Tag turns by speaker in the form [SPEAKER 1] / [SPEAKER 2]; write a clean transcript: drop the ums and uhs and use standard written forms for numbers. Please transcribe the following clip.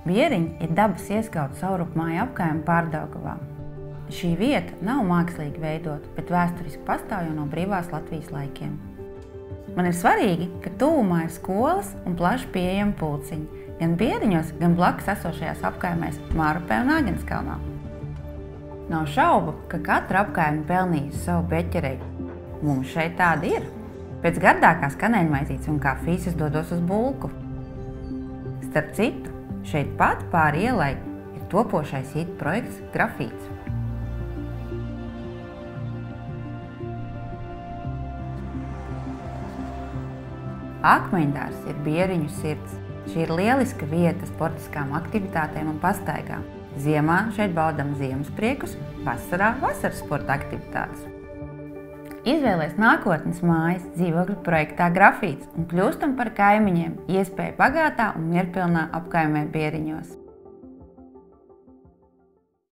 [SPEAKER 1] Bieriņi ir dabas ieskauta Saurupmāja apkaime Pārdaugavā. Šī vieta nav mākslīgi veidota, bet vēsturiski pastāv jau no brīvās Latvijas laikiem. Man ir svarīgi, ka tuvumā ir skolas un plaši pieejami pulciņi, gan Bieriņos, gan blakus esošajās apkaimēs Mārupē un Āgenskalnā. Nav šaubu, ka katra apkaime pelnījusi savu beķereju. Mums šeit tāda ir. Pēc gardākās kanēļmaizītes un kafijas es dodos uz Bulku. Starp citu, šeit pat pāri ielai ir topošais hitu projekts Grafīts. Akmeņdārs ir Bieriņu sirds. Šī ir lieliska vieta sportiskām aktivitātēm un pastaigām. Ziemā šeit baudam ziemas priekus, vasarā vasaras sporta aktivitātes. Izvēlies nākotnes mājas dzīvokļu projektā Grafīts un kļūstam par kaimiņiem iespēju bagātā un mierpilnā apkaimē Bieriņos.